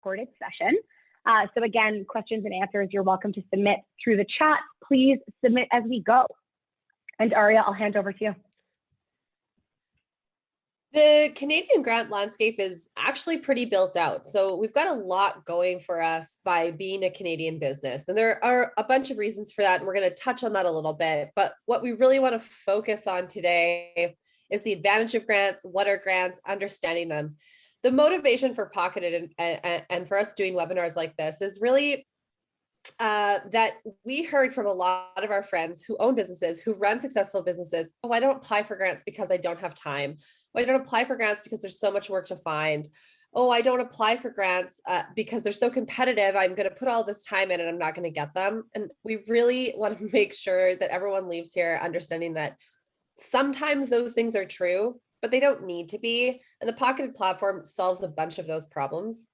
recorded session. So again, questions and answers, you're welcome to submit through the chat. Please submit as we go. And Aria, I'll hand over to you. The Canadian grant landscape is actually pretty built out. So we've got a lot going for us by being a Canadian business. And there are a bunch of reasons for that. And we're going to touch on that a little bit. But what we really want to focus on today is the advantage of grants, what are grants, understanding them. The motivation for Pocketed and for us doing webinars like this is really that we heard from a lot of our friends who own businesses, who run successful businesses. Oh, I don't apply for grants because I don't have time. Oh, I don't apply for grants because there's so much work to find. Oh, I don't apply for grants because they're so competitive. I'm going to put all this time in and I'm not going to get them. And we really want to make sure that everyone leaves here understanding that sometimes those things are true, but they don't need to be. And the Pocketed platform solves a bunch of those problems.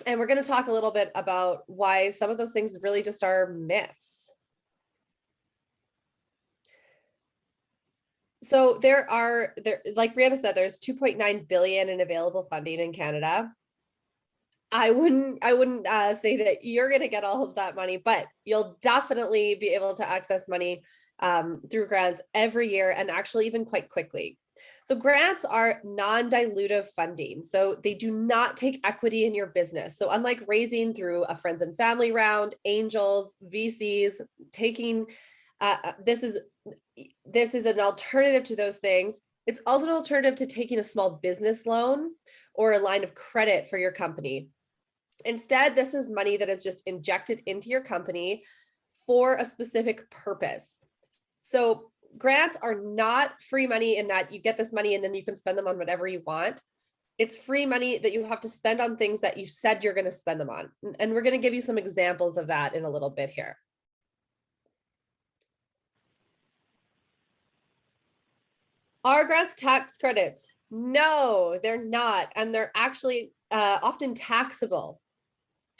And we're going to talk a little bit about why some of those things really just are myths. So like Brianna said, there's 2.9 billion in available funding in Canada. I wouldn't say that you're going to get all of that money, but you'll definitely be able to access money through grants every year, and actually even quite quickly. So grants are non-dilutive funding. So they do not take equity in your business. So unlike raising through a friends and family round, angels, VCs, this is an alternative to those things. It's also an alternative to taking a small business loan or a line of credit for your company. Instead, this is money that is just injected into your company for a specific purpose. So grants are not free money in that you get this money and then you can spend them on whatever you want. It's free money that you have to spend on things that you said you're going to spend them on. And we're going to give you some examples of that in a little bit here. Are grants tax credits? No, they're not. And they're actually often taxable.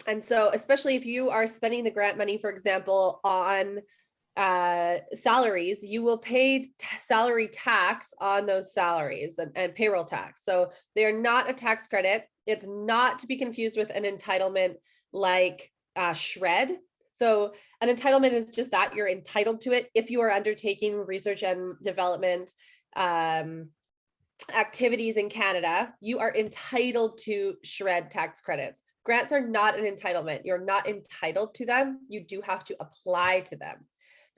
And so especially if you are spending the grant money, for example, on salaries, you will pay salary tax on those salaries and payroll tax. So they are not a tax credit. It's not to be confused with an entitlement like SHRED. So an entitlement is just that you're entitled to it if you are undertaking research and development activities in Canada. You are entitled to SHRED tax credits. Grants are not an entitlement. You're not entitled to them. You do have to apply to them.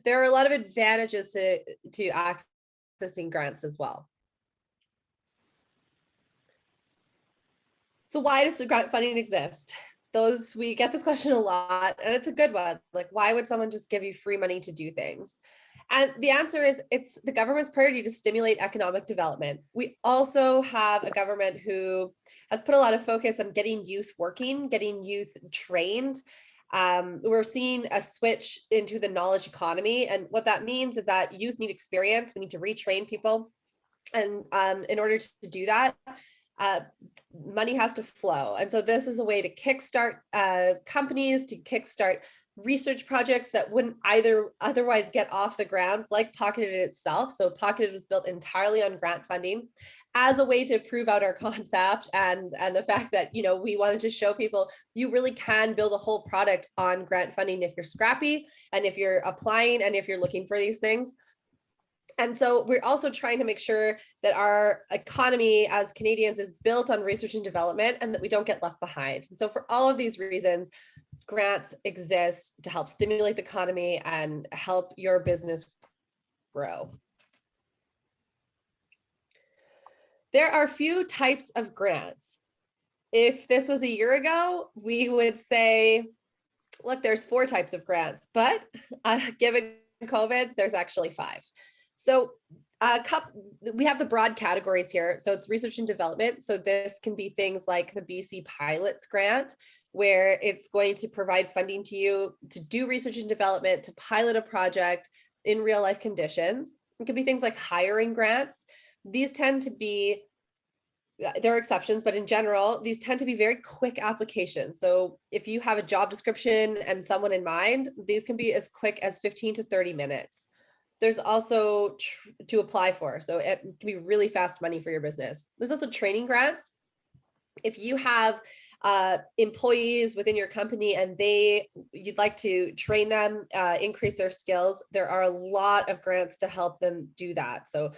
There are a lot of advantages to accessing grants as well. So why does the grant funding exist? We get this question a lot, and it's a good one. Like, why would someone just give you free money to do things? And the answer is it's the government's priority to stimulate economic development. We also have a government who has put a lot of focus on getting youth working, getting youth trained. We're seeing a switch into the knowledge economy. And what that means is that youth need experience. We need to retrain people. And in order to do that, money has to flow. And so this is a way to kickstart companies, to kickstart research projects that wouldn't otherwise get off the ground, like Pocketed itself. So Pocketed was built entirely on grant funding as a way to prove out our concept and the fact that, you know, we wanted to show people you really can build a whole product on grant funding if you're scrappy and if you're applying and if you're looking for these things. And so we're also trying to make sure that our economy as Canadians is built on research and development and that we don't get left behind. And so for all of these reasons, grants exist to help stimulate the economy and help your business grow. There are a few types of grants. If this was a year ago, we would say, look, there's 4 types of grants, but given COVID, there's actually 5. So we have the broad categories here. So it's research and development. So this can be things like the BC Pilots Grant, where it's going to provide funding to you to do research and development, to pilot a project in real life conditions. It could be things like hiring grants. These tend to be, there are exceptions, but in general, these tend to be very quick applications. So if you have a job description and someone in mind, these can be as quick as 15 to 30 minutes. There's also to apply for. So it can be really fast money for your business. There's also training grants. If you have employees within your company and you'd like to train them, increase their skills, there are a lot of grants to help them do that. So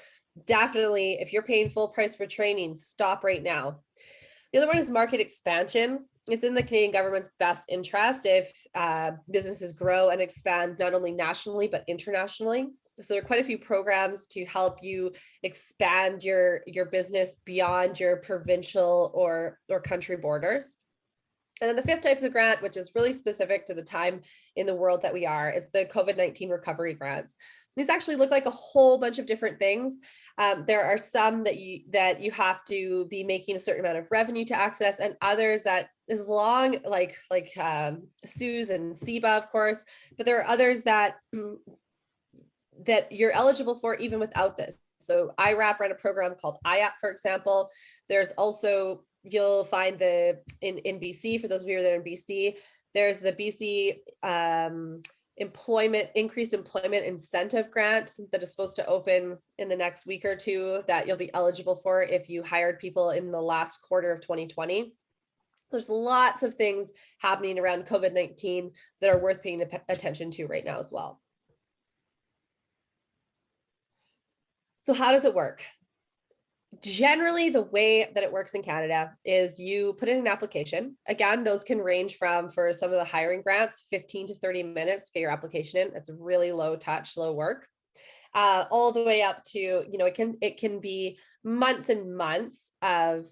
definitely, if you're paying full price for training, stop right now. The other one is market expansion. It's in the Canadian government's best interest if businesses grow and expand not only nationally, but internationally. So there are quite a few programs to help you expand your business beyond your provincial or country borders. And then the fifth type of grant, which is really specific to the time in the world that we are, is the COVID-19 recovery grants. These actually look like a whole bunch of different things. There are some that you have to be making a certain amount of revenue to access, and others that is long, like CEWS and CEBA, of course. But there are others that you're eligible for even without this. So IRAP ran a program called IAP, for example. There's also, you'll find in BC, for those of you that are in BC, there's the BC increased employment incentive grant that is supposed to open in the next week or two that you'll be eligible for if you hired people in the last quarter of 2020. There's lots of things happening around COVID-19 that are worth paying attention to right now as well. So how does it work? Generally, the way that it works in Canada is you put in an application. Again, those can range from, for some of the hiring grants, 15 to 30 minutes to get your application in. It's really low touch, low work, all the way up to, it can be months and months of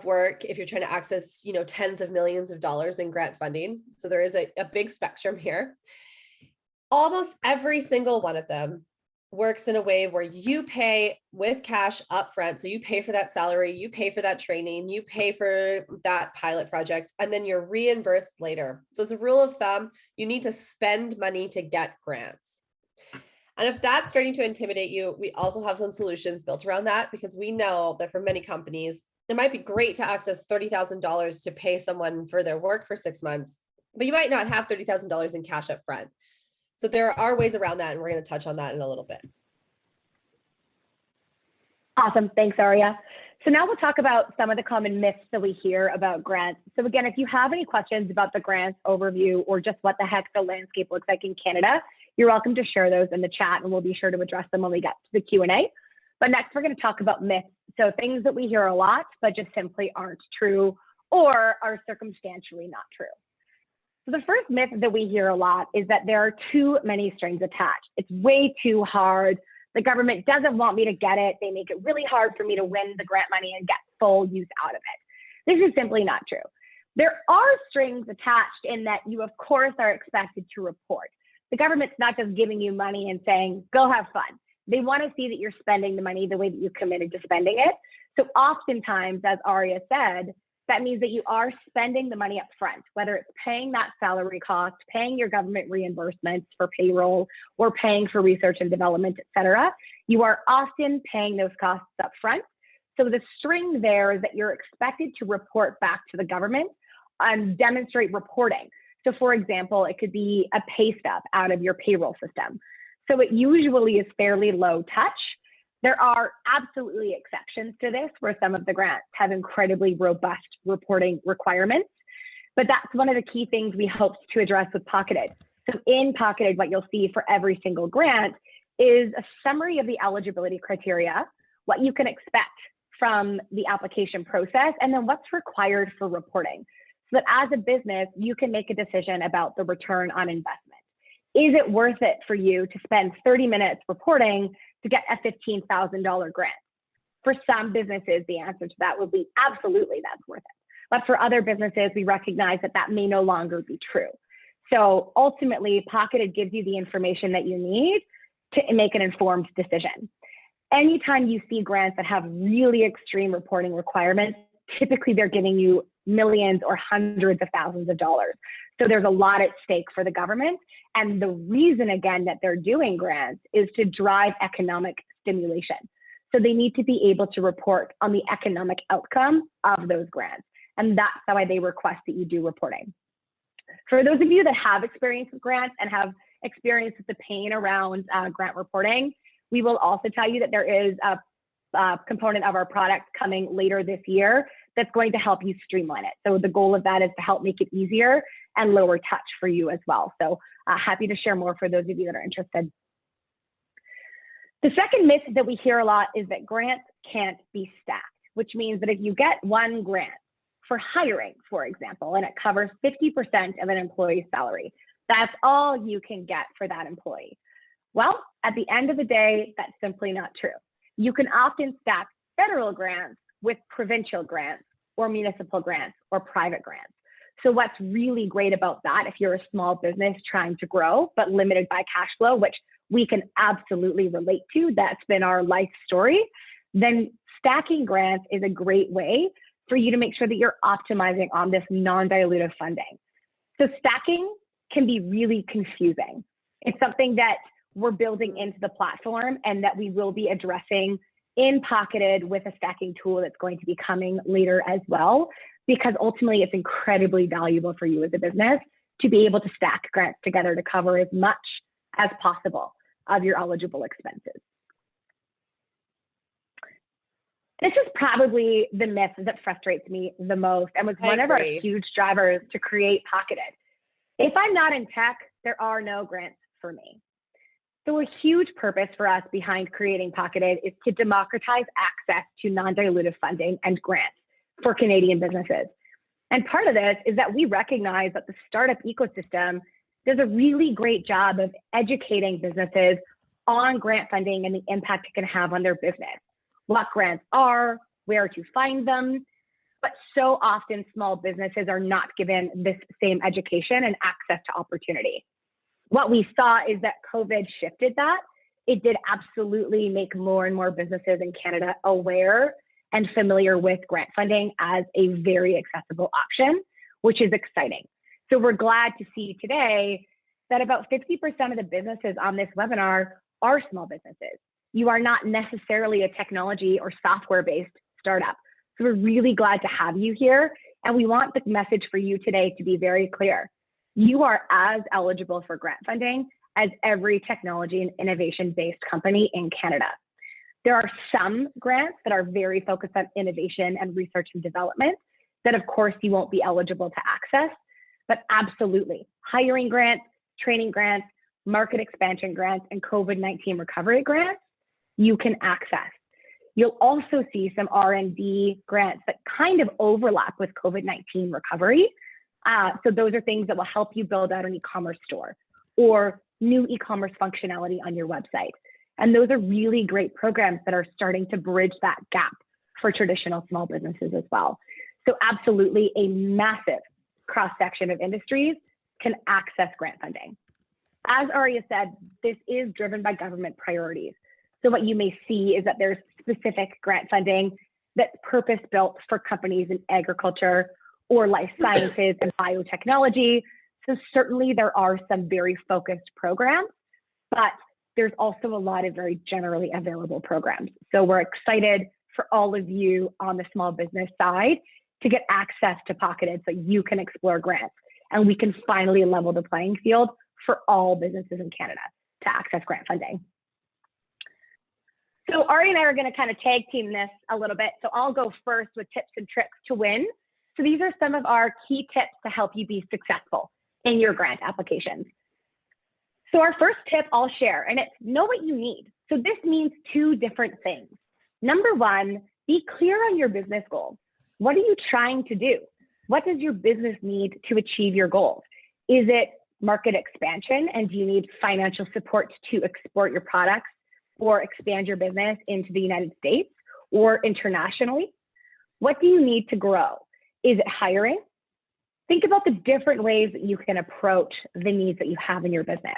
work if you're trying to access, tens of millions of dollars in grant funding. So there is a big spectrum here. Almost every single one of them works in a way where you pay with cash upfront. So you pay for that salary, you pay for that training, you pay for that pilot project, and then you're reimbursed later. So as a rule of thumb, you need to spend money to get grants. And if that's starting to intimidate you, we also have some solutions built around that, because we know that for many companies, it might be great to access $30,000 to pay someone for their work for 6 months, but you might not have $30,000 in cash up front. So there are ways around that, and we're going to touch on that in a little bit. Awesome. Thanks, Aria. So now we'll talk about some of the common myths that we hear about grants. So again, if you have any questions about the grants overview or just what the heck the landscape looks like in Canada, you're welcome to share those in the chat, and we'll be sure to address them when we get to the Q&A. But next, we're going to talk about myths. So things that we hear a lot, but just simply aren't true or are circumstantially not true. So the first myth that we hear a lot is that there are too many strings attached. It's way too hard. The government doesn't want me to get it. They make it really hard for me to win the grant money and get full use out of it. This is simply not true. There are strings attached in that you, of course, are expected to report. The government's not just giving you money and saying, go have fun. They want to see that you're spending the money the way that you committed to spending it. So oftentimes, as Aria said, that means that you are spending the money up front, whether it's paying that salary cost, paying your government reimbursements for payroll, or paying for research and development, et cetera. You are often paying those costs up front. So the string there is that you're expected to report back to the government and demonstrate reporting. So for example, it could be a pay stub out of your payroll system. So it usually is fairly low touch. There are absolutely exceptions to this where some of the grants have incredibly robust reporting requirements, but that's one of the key things we hoped to address with Pocketed. So in Pocketed, what you'll see for every single grant is a summary of the eligibility criteria, what you can expect from the application process, and then what's required for reporting. So that as a business, you can make a decision about the return on investment. Is it worth it for you to spend 30 minutes reporting to get a $15,000 grant? For some businesses, the answer to that would be absolutely, that's worth it. But for other businesses, we recognize that that may no longer be true. So ultimately, Pocketed gives you the information that you need to make an informed decision. Anytime you see grants that have really extreme reporting requirements, typically they're giving you millions or hundreds of thousands of dollars. So there's a lot at stake for the government. And the reason, again, that they're doing grants is to drive economic stimulation. So they need to be able to report on the economic outcome of those grants. And that's why they request that you do reporting. For those of you that have experience with grants and have experience with the pain around grant reporting, we will also tell you that there is a component of our product coming later this year that's going to help you streamline it. So the goal of that is to help make it easier and lower touch for you as well. So happy to share more for those of you that are interested. The second myth that we hear a lot is that grants can't be stacked, which means that if you get one grant for hiring, for example, and it covers 50% of an employee's salary, that's all you can get for that employee. Well, at the end of the day, that's simply not true. You can often stack federal grants with provincial grants or municipal grants or private grants. So what's really great about that, if you're a small business trying to grow but limited by cash flow, which we can absolutely relate to, that's been our life story, then stacking grants is a great way for you to make sure that you're optimizing on this non-dilutive funding. So stacking can be really confusing. It's something that we're building into the platform and that we will be addressing in Pocketed with a stacking tool that's going to be coming later as well, because ultimately it's incredibly valuable for you as a business to be able to stack grants together to cover as much as possible of your eligible expenses. This is probably the myth that frustrates me the most and was one of our huge drivers to create Pocketed. If I'm not in tech, there are no grants for me. So a huge purpose for us behind creating Pocketed is to democratize access to non-dilutive funding and grants for Canadian businesses. And part of this is that we recognize that the startup ecosystem does a really great job of educating businesses on grant funding and the impact it can have on their business, what grants are, where to find them. But so often small businesses are not given this same education and access to opportunity. What we saw is that COVID shifted that. It did absolutely make more and more businesses in Canada aware and familiar with grant funding as a very accessible option, which is exciting. So we're glad to see today that about 50% of the businesses on this webinar are small businesses. You are not necessarily a technology or software-based startup. So we're really glad to have you here. And we want the message for you today to be very clear. You are as eligible for grant funding as every technology and innovation-based company in Canada. There are some grants that are very focused on innovation and research and development that of course you won't be eligible to access, but absolutely hiring grants, training grants, market expansion grants, and COVID-19 recovery grants, you can access. You'll also see some R&D grants that kind of overlap with COVID-19 recovery. So those are things that will help you build out an e-commerce store or new e-commerce functionality on your website. And those are really great programs that are starting to bridge that gap for traditional small businesses as well. So absolutely a massive cross-section of industries can access grant funding. As Aria said, this is driven by government priorities. So what you may see is that there's specific grant funding that's purpose-built for companies in agriculture or life sciences and biotechnology. So certainly there are some very focused programs, but there's also a lot of very generally available programs. So we're excited for all of you on the small business side to get access to Pocketed so you can explore grants and we can finally level the playing field for all businesses in Canada to access grant funding. So Ari and I are going to kind of tag team this a little bit. So I'll go first with tips and tricks to win. So these are some of our key tips to help you be successful in your grant applications. So our first tip I'll share, and it's know what you need. So this means two different things. Number one, be clear on your business goals. What are you trying to do? What does your business need to achieve your goals? Is it market expansion, and do you need financial support to export your products or expand your business into the United States or internationally? What do you need to grow? Is it hiring? Think about the different ways that you can approach the needs that you have in your business.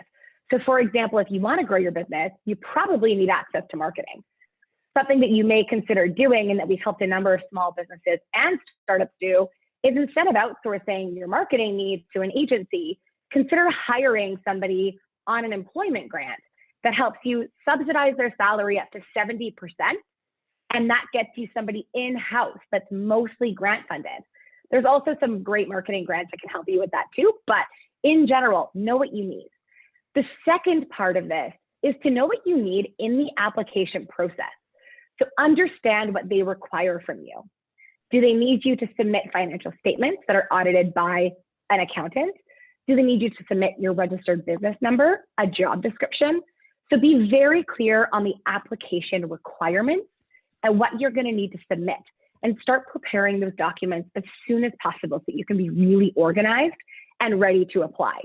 So for example, if you want to grow your business, you probably need access to marketing. Something that you may consider doing and that we've helped a number of small businesses and startups do is instead of outsourcing your marketing needs to an agency, consider hiring somebody on an employment grant that helps you subsidize their salary up to 70%. And that gets you somebody in-house that's mostly grant funded. There's also some great marketing grants that can help you with that too. But in general, know what you need. The second part of this is to know what you need in the application process. So understand what they require from you. Do they need you to submit financial statements that are audited by an accountant? Do they need you to submit your registered business number, a job description? So be very clear on the application requirements and what you're going to need to submit, and start preparing those documents as soon as possible so that you can be really organized and ready to apply.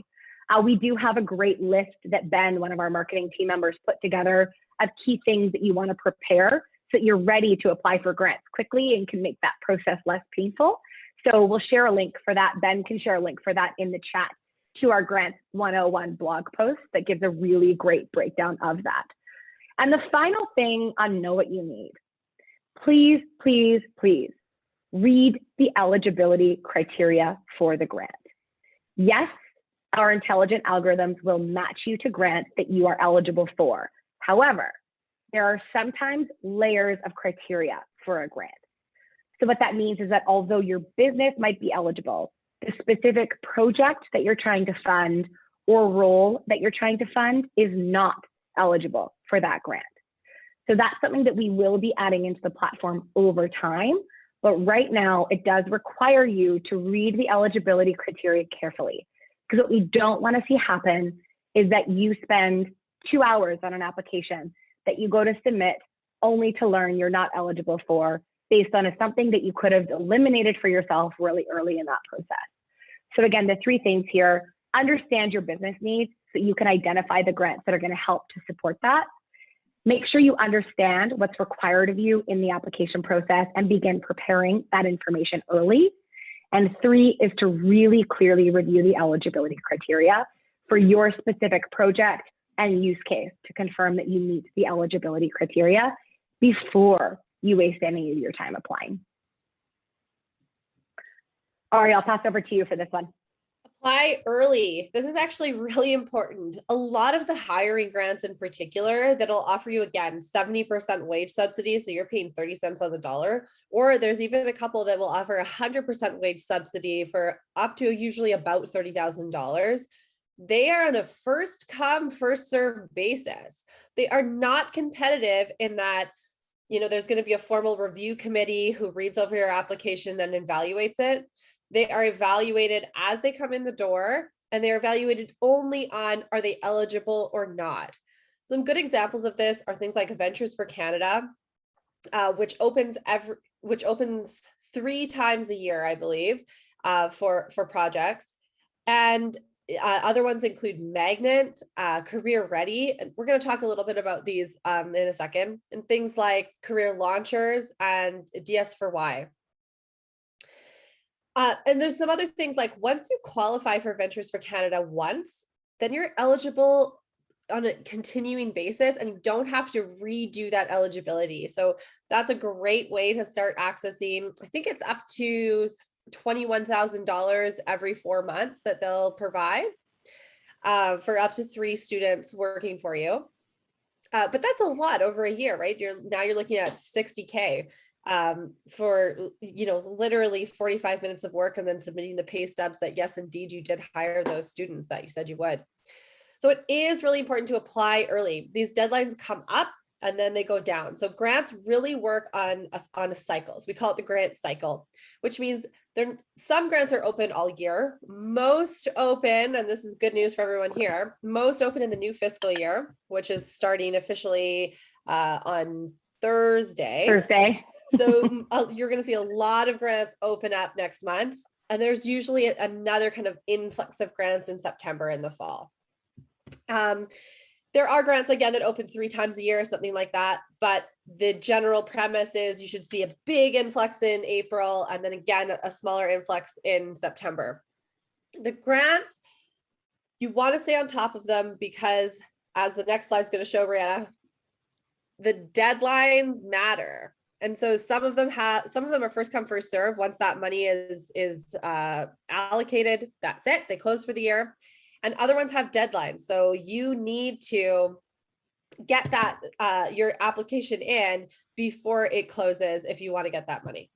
We do have a great list that Ben, one of our marketing team members, put together of key things that you want to prepare so that you're ready to apply for grants quickly and can make that process less painful. So we'll share a link for that. Ben can share a link for that in the chat to our Grants 101 blog post that gives a really great breakdown of that. And the final thing on Know What You Need. Please, please, please read the eligibility criteria for the grant. Yes, our intelligent algorithms will match you to grants that you are eligible for. However, there are sometimes layers of criteria for a grant. So what that means is that although your business might be eligible, the specific project that you're trying to fund or role that you're trying to fund is not eligible for that grant. So that's something that we will be adding into the platform over time. But right now, it does require you to read the eligibility criteria carefully. Because what we don't want to see happen is that you spend 2 hours on an application that you go to submit only to learn you're not eligible for, based on something that you could have eliminated for yourself really early in that process. So again, the 3 things here: understand your business needs so you can identify the grants that are going to help to support that. Make sure you understand what's required of you in the application process and begin preparing that information early. And 3 is to really clearly review the eligibility criteria for your specific project and use case to confirm that you meet the eligibility criteria before you waste any of your time applying. Ari, I'll pass over to you for this one. Apply early. This is actually really important. A lot of the hiring grants in particular that'll offer you, again, 70% wage subsidy, so you're paying 30 cents on the dollar, or there's even a couple that will offer 100% wage subsidy for up to usually about $30,000. They are on a first come, first served basis. They are not competitive in that, there's going to be a formal review committee who reads over your application and evaluates it. They are evaluated as they come in the door, and they're evaluated only on, are they eligible or not? Some good examples of this are things like Ventures for Canada, which opens 3 times a year, I believe, for projects. And other ones include Magnet, Career Ready. And we're going to talk a little bit about these in a second, and things like Career Launchers and DS4Y. And there's some other things like, once you qualify for Ventures for Canada once, then you're eligible on a continuing basis and you don't have to redo that eligibility. So that's a great way to start accessing. I think it's up to $21,000 every 4 months that they'll provide for up to 3 students working for you. But that's a lot over a year, right? Now you're looking at $60K for, literally 45 minutes of work and then submitting the pay stubs that, yes, indeed, you did hire those students that you said you would. So it is really important to apply early. These deadlines come up and then they go down. So grants really work on a cycle. So we call it the grant cycle, which means some grants are open all year. Most open, and this is good news for everyone here, most open in the new fiscal year, which is starting officially on Thursday. So you're going to see a lot of grants open up next month. And there's usually another kind of influx of grants in September and the fall. There are grants, again, that open 3 times a year or something like that. But the general premise is you should see a big influx in April and then again, a smaller influx in September. The grants, you want to stay on top of them because, as the next slide is going to show, Brianna, the deadlines matter. And so some of them are first come, first serve. Once that money is allocated, that's it. They close for the year. And other ones have deadlines. So you need to get that your application in before it closes if you want to get that money.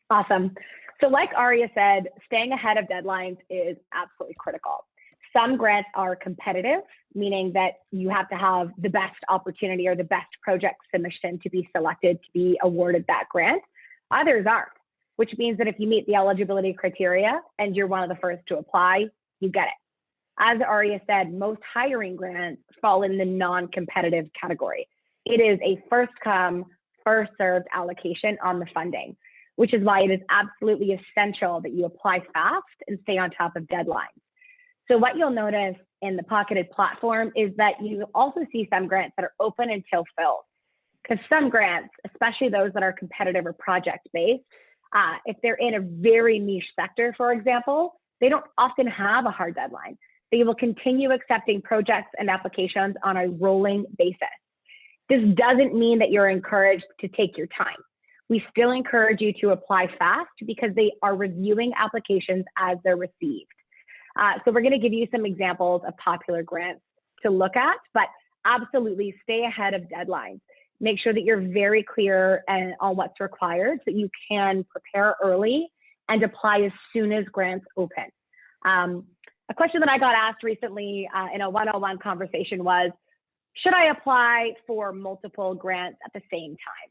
Awesome. So like Aria said, staying ahead of deadlines is absolutely critical. Some grants are competitive, meaning that you have to have the best opportunity or the best project submission to be selected to be awarded that grant. Others aren't, which means that if you meet the eligibility criteria and you're one of the first to apply, you get it. As Arya said, most hiring grants fall in the non-competitive category. It is a first come, first served allocation on the funding, which is why it is absolutely essential that you apply fast and stay on top of deadlines. So what you'll notice in the Pocketed platform is that you also see some grants that are open until filled. Because some grants, especially those that are competitive or project-based, if they're in a very niche sector, for example, they don't often have a hard deadline. They will continue accepting projects and applications on a rolling basis. This doesn't mean that you're encouraged to take your time. We still encourage you to apply fast because they are reviewing applications as they're received. So we're going to give you some examples of popular grants to look at, but absolutely stay ahead of deadlines. Make sure that you're very clear on what's required so that you can prepare early and apply as soon as grants open. A question that I got asked recently in a one-on-one conversation was, should I apply for multiple grants at the same time?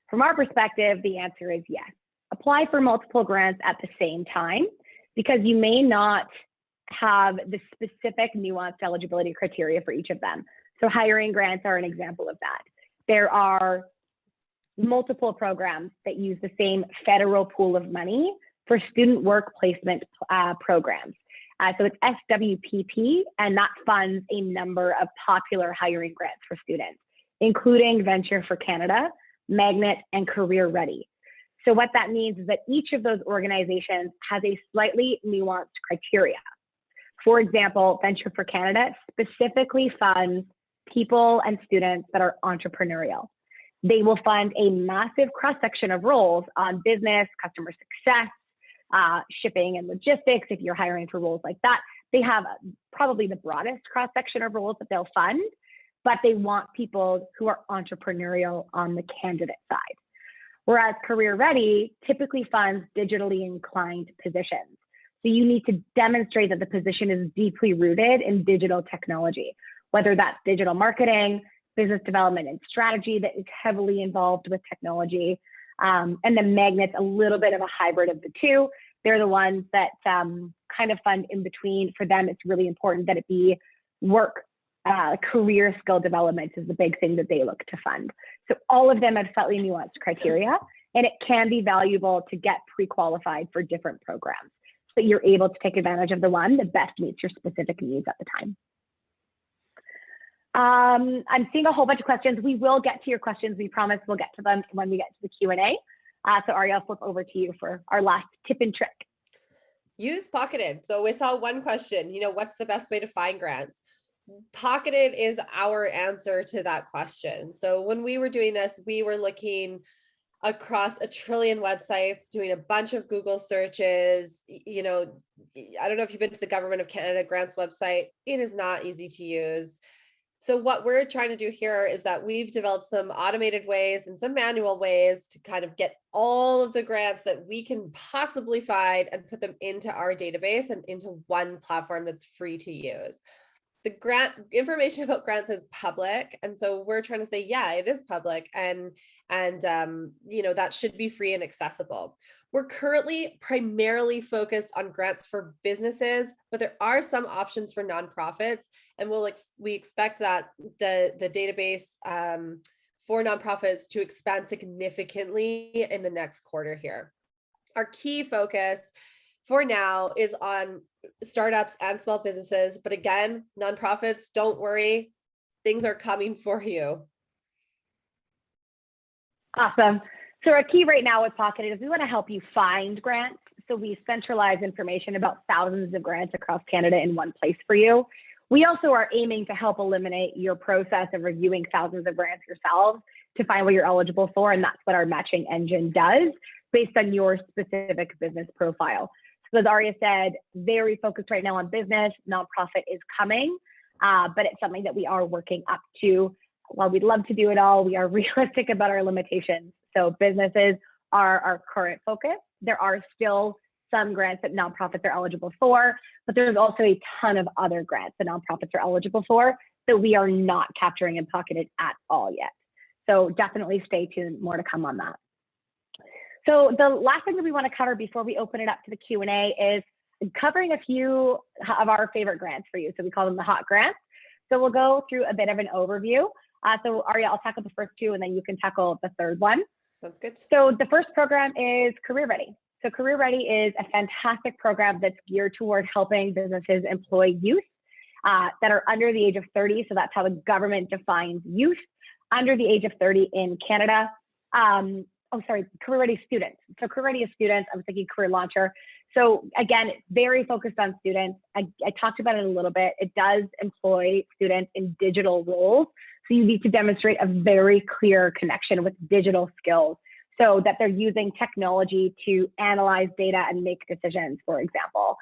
From our perspective, the answer is yes. Apply for multiple grants at the same time because you may not have the specific nuanced eligibility criteria for each of them. So hiring grants are an example of that. There are multiple programs that use the same federal pool of money for student work placement programs. So it's SWPP, and that funds a number of popular hiring grants for students, including Venture for Canada, Magnet, and Career Ready. So what that means is that each of those organizations has a slightly nuanced criteria. For example, Venture for Canada specifically funds people and students that are entrepreneurial. They will fund a massive cross-section of roles on business, customer success, shipping and logistics, if you're hiring for roles like that. They have probably the broadest cross-section of roles that they'll fund, but they want people who are entrepreneurial on the candidate side. Whereas Career Ready typically funds digitally inclined positions. So you need to demonstrate that the position is deeply rooted in digital technology, whether that's digital marketing, business development and strategy that is heavily involved with technology. And then Magnet's a little bit of a hybrid of the two. They're the ones that kind of fund in between. For them, it's really important that it be work, career skill development is the big thing that they look to fund. So all of them have slightly nuanced criteria, and it can be valuable to get pre-qualified for different programs so that you're able to take advantage of the one that best meets your specific needs at the time. I'm seeing a whole bunch of questions. We will get to your questions. We promise we'll get to them when we get to the Q&A. So Arya, I'll flip over to you for our last tip and trick. Use Pocketed. So we saw one question, what's the best way to find grants? Pocketed is our answer to that question. So when we were doing this, we were looking across a trillion websites, doing a bunch of Google searches. I don't know if you've been to the Government of Canada grants website. It is not easy to use. So what we're trying to do here is that we've developed some automated ways and some manual ways to kind of get all of the grants that we can possibly find and put them into our database and into one platform that's free to use. The grant information about grants is public. And so we're trying to say, yeah, it is public and that should be free and accessible. We're currently primarily focused on grants for businesses, but there are some options for nonprofits, and we expect that the database for nonprofits to expand significantly in the next quarter here. Our key focus for now is on startups and small businesses, but again, nonprofits, don't worry, things are coming for you. Awesome. So our key right now with Pocketed is we want to help you find grants. So we centralize information about thousands of grants across Canada in one place for you. We also are aiming to help eliminate your process of reviewing thousands of grants yourselves to find what you're eligible for. And that's what our matching engine does based on your specific business profile. So as Arya said, very focused right now on business. Nonprofit is coming, but it's something that we are working up to. While we'd love to do it all, we are realistic about our limitations. So businesses are our current focus. There are still some grants that nonprofits are eligible for, but there's also a ton of other grants that nonprofits are eligible for that we are not capturing and Pocketed at all yet. So definitely stay tuned, more to come on that. So the last thing that we want to cover before we open it up to the Q&A is covering a few of our favorite grants for you. So we call them the hot grants. So we'll go through a bit of an overview. So Arya, I'll tackle the first two and then you can tackle the third one. Sounds good. So the first program is Career Ready. So Career Ready is a fantastic program that's geared toward helping businesses employ youth that are under the age of 30. So that's how the government defines youth, under the age of 30 in Canada. Career Ready students. So Career Ready is students. I was thinking Career Launcher. So again, it's very focused on students. I talked about it a little bit. It does employ students in digital roles. So you need to demonstrate a very clear connection with digital skills so that they're using technology to analyze data and make decisions, for example.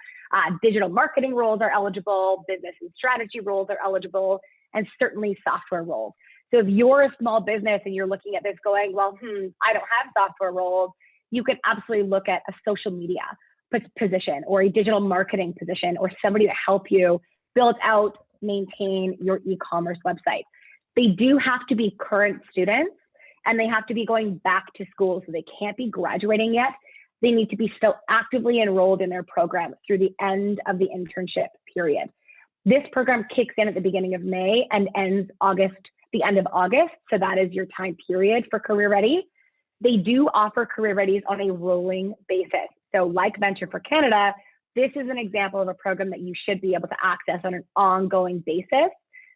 Digital marketing roles are eligible, business and strategy roles are eligible, and certainly software roles. So if you're a small business and you're looking at this going, well, I don't have software roles, you can absolutely look at a social media position or a digital marketing position or somebody to help you build out, maintain your e-commerce website. They do have to be current students and they have to be going back to school, so they can't be graduating yet. They need to be still actively enrolled in their program through the end of the internship period. This program kicks in at the beginning of May and ends the end of August. So that is your time period for Career Ready. They do offer Career Readies on a rolling basis. So like Venture for Canada, this is an example of a program that you should be able to access on an ongoing basis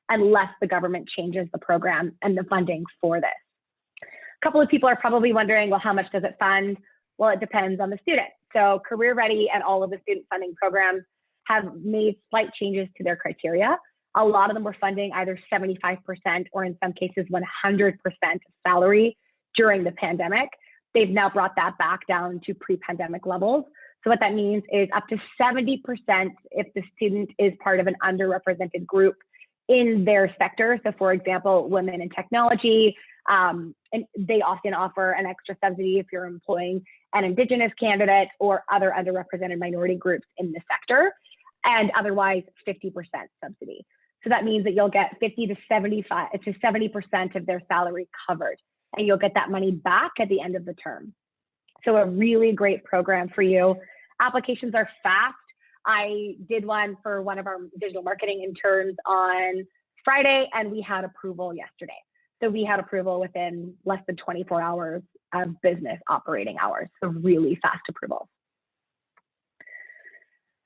unless the government changes the program and the funding for this. A couple of people are probably wondering, well, how much does it fund? Well, it depends on the student. So Career Ready and all of the student funding programs have made slight changes to their criteria. A lot of them were funding either 75% or in some cases 100% salary during the pandemic. They've now brought that back down to pre-pandemic levels. So what that means is up to 70% if the student is part of an underrepresented group in their sector. So for example, women in technology, and they often offer an extra subsidy if you're employing an Indigenous candidate or other underrepresented minority groups in the sector, and otherwise 50% subsidy. So that means that you'll get 50 to 70% of their salary covered, and you'll get that money back at the end of the term. So a really great program for you. Applications are fast. I did one for one of our digital marketing interns on Friday, and we had approval yesterday. So we had approval within less than 24 hours of business operating hours. So really fast approval.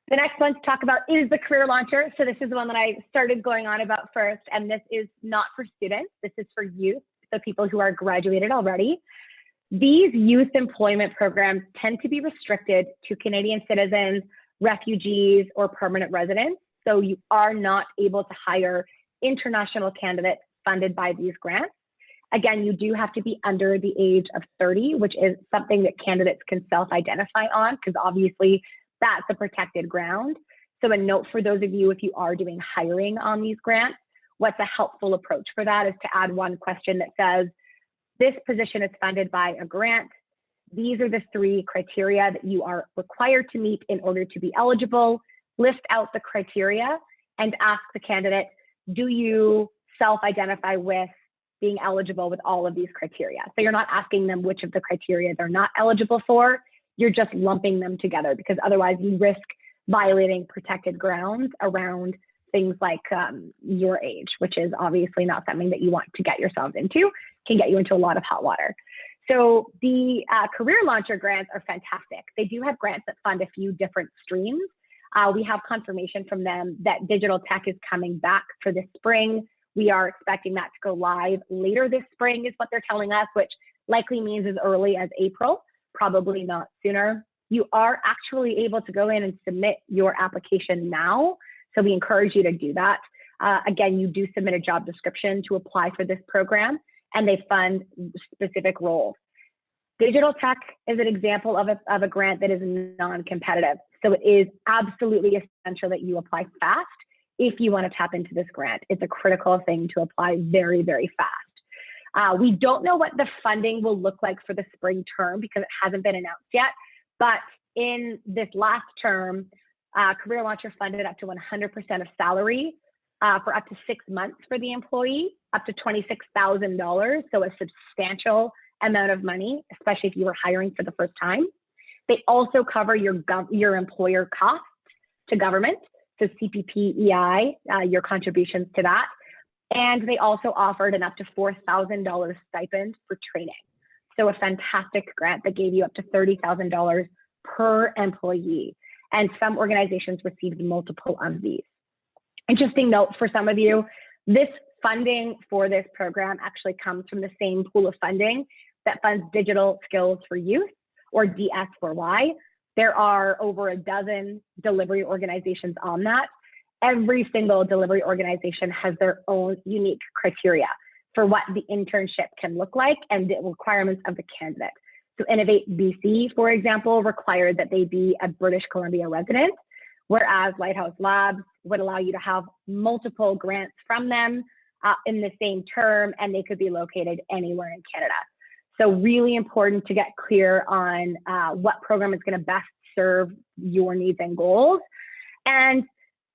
The next one to talk about is the Career Launcher. So this is the one that I started going on about first, and this is not for students. This is for youth, so people who are graduated already. These youth employment programs tend to be restricted to Canadian citizens, refugees, or permanent residents. So you are not able to hire international candidates funded by these grants. Again, you do have to be under the age of 30, which is something that candidates can self-identify on, because obviously that's a protected ground. So a note for those of you, if you are doing hiring on these grants, what's a helpful approach for that is to add one question that says, this position is funded by a grant. These are the 3 criteria that you are required to meet in order to be eligible. List out the criteria and ask the candidate, do you self-identify with being eligible with all of these criteria? So you're not asking them which of the criteria they're not eligible for. You're just lumping them together, because otherwise you risk violating protected grounds around things like your age, which is obviously not something that you want to get yourselves into, can get you into a lot of hot water. So the Career Launcher grants are fantastic. They do have grants that fund a few different streams. We have confirmation from them that digital tech is coming back for this spring. We are expecting that to go live later this spring is what they're telling us, which likely means as early as April, probably not sooner. You are actually able to go in and submit your application now. So we encourage you to do that. Again, you do submit a job description to apply for this program, and they fund specific roles. Digital tech is an example of a grant that is non-competitive. So it is absolutely essential that you apply fast if you want to tap into this grant. It's a critical thing to apply very, very fast. We don't know what the funding will look like for the spring term because it hasn't been announced yet. But in this last term, Career Launcher funded up to 100% of salary for up to 6 months for the employee, up to $26,000. So a substantial amount of money, especially if you were hiring for the first time. They also cover your employer costs to government, so CPP, EI, your contributions to that. And they also offered an up to $4,000 stipend for training. So a fantastic grant that gave you up to $30,000 per employee. And some organizations received multiple of these. Interesting note for some of you, this funding for this program actually comes from the same pool of funding that funds Digital Skills for Youth, or DS4Y. There are over a dozen delivery organizations on that. Every single delivery organization has their own unique criteria for what the internship can look like and the requirements of the candidate. So Innovate BC, for example, required that they be a British Columbia resident, whereas Lighthouse Labs would allow you to have multiple grants from them in the same term, and they could be located anywhere in Canada. So really important to get clear on what program is going to best serve your needs and goals. And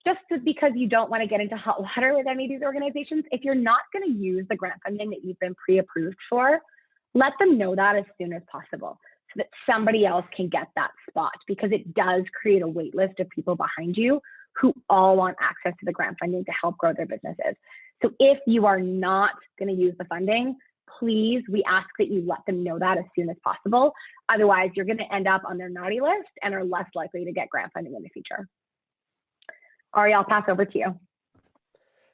just because you don't want to get into hot water with any of these organizations, if you're not going to use the grant funding that you've been pre-approved for, let them know that as soon as possible so that somebody else can get that spot, because it does create a wait list of people behind you who all want access to the grant funding to help grow their businesses. So if you are not going to use the funding, please, we ask that you let them know that as soon as possible. Otherwise, you're going to end up on their naughty list and are less likely to get grant funding in the future. Ari, I'll pass over to you.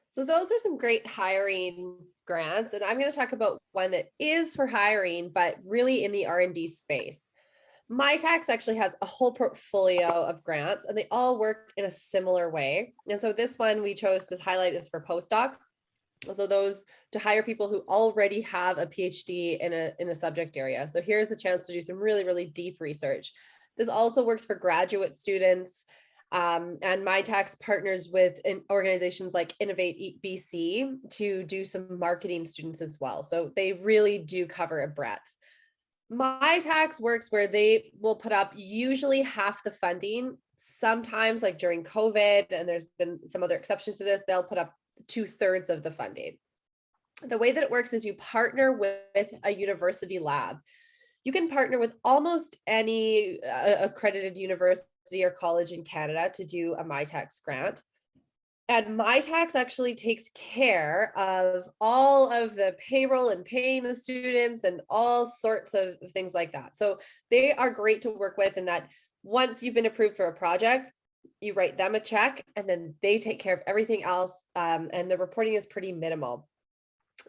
So those are some great hiring grants, and I'm going to talk about one that is for hiring, but really in the R&D space. MyTax actually has a whole portfolio of grants, and they all work in a similar way. And so this one we chose to highlight is for postdocs. So those to hire people who already have a PhD in a subject area. So here's a chance to do some really, really deep research. This also works for graduate students. And MyTax partners with organizations like Innovate BC to do some marketing students as well. So they really do cover a breadth. MyTax works where they will put up usually half the funding. Sometimes, like during COVID, and there's been some other exceptions to this, they'll put up 2/3 of the funding. The way that it works is you partner with a university lab. You can partner with almost any accredited university or college in Canada to do a MyTax grant. And MyTax actually takes care of all of the payroll and paying the students and all sorts of things like that. So they are great to work with in that once you've been approved for a project, you write them a check and then they take care of everything else. And the reporting is pretty minimal.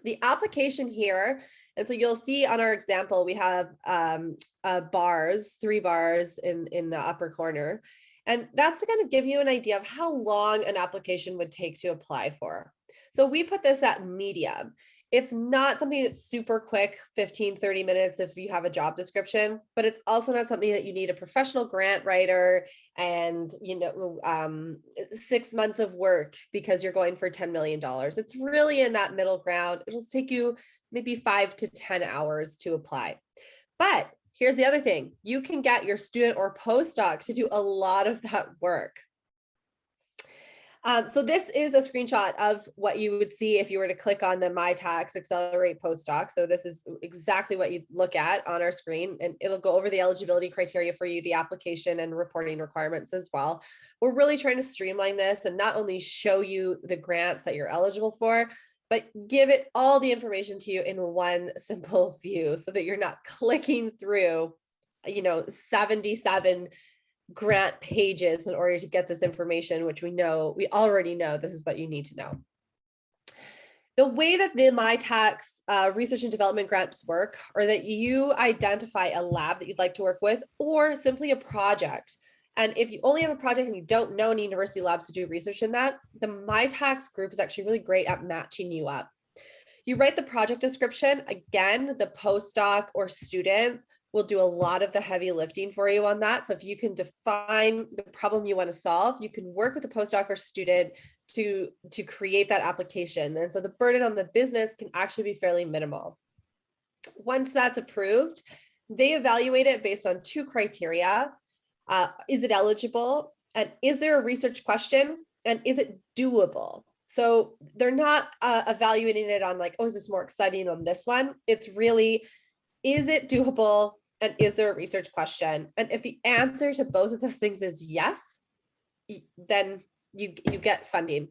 The application here, and so you'll see on our example, we have 3 bars in the upper corner. And that's to kind of give you an idea of how long an application would take to apply for. So we put this at medium. It's not something that's super quick, 15, 30 minutes if you have a job description, but it's also not something that you need a professional grant writer and 6 months of work because you're going for $10 million. It's really in that middle ground. It'll take you maybe 5 to 10 hours to apply. But here's the other thing. You can get your student or postdoc to do a lot of that work. So this is a screenshot of what you would see if you were to click on the MyTax Accelerate Postdoc. So this is exactly what you'd look at on our screen, and it'll go over the eligibility criteria for you, the application and reporting requirements as well. We're really trying to streamline this and not only show you the grants that you're eligible for, but give it all the information to you in one simple view so that you're not clicking through, 77 grant pages in order to get this information, which we already know this is what you need to know. The way that the MyTax research and development grants work are that you identify a lab that you'd like to work with or simply a project. And if you only have a project and you don't know any university labs to do research in that, the MyTax group is actually really great at matching you up. You write the project description. Again, the postdoc or student will do a lot of the heavy lifting for you on that. So if you can define the problem you want to solve, you can work with a postdoc or student to create that application. And so the burden on the business can actually be fairly minimal. Once that's approved, they evaluate it based on 2 criteria. Is it eligible? And is there a research question? And is it doable? So they're not evaluating it on like, oh, is this more exciting on this one? It's really, is it doable? And is there a research question? And if the answer to both of those things is yes, then you get funding.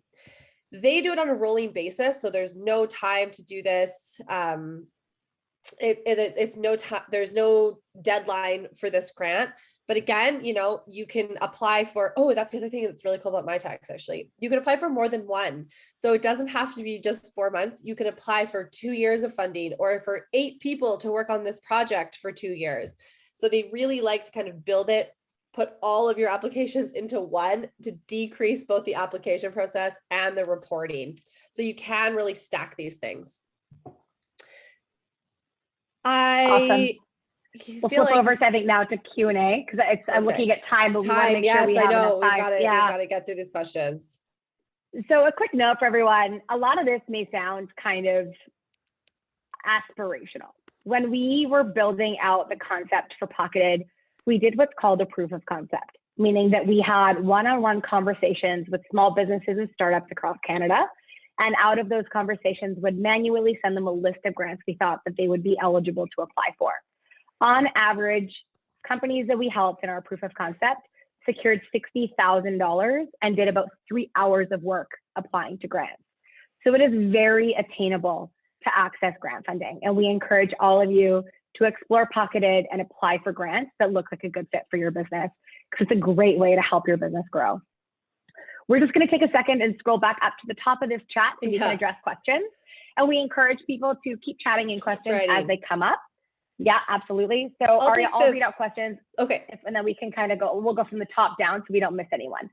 They do it on a rolling basis, so there's no time to do this. It's no time, there's no deadline for this grant. But again, you can apply for, that's the other thing that's really cool about my tax, actually. You can apply for more than one. So it doesn't have to be just 4 months. You can apply for 2 years of funding, or for 8 people to work on this project for 2 years. So they really like to kind of build it, put all of your applications into one to decrease both the application process and the reporting. So you can really stack these things. Awesome. We'll flip over to, I think, now to Q&A, because I'm looking at time, but we want to make sure we have enough time. We've got to get through these questions. So a quick note for everyone, a lot of this may sound kind of aspirational. When we were building out the concept for Pocketed, we did what's called a proof of concept, meaning that we had one-on-one conversations with small businesses and startups across Canada. And out of those conversations would manually send them a list of grants we thought that they would be eligible to apply for. On average, companies that we helped in our proof of concept secured $60,000 and did about 3 hours of work applying to grants. So it is very attainable to access grant funding. And we encourage all of you to explore Pocketed and apply for grants that look like a good fit for your business, because it's a great way to help your business grow. We're just going to take a second and scroll back up to the top of this chat so we can address questions. And we encourage people to keep chatting in questions as they come up. Yeah, absolutely. So Aria, I'll read out questions. Okay. And then we can kind of we'll go from the top down so we don't miss anyone.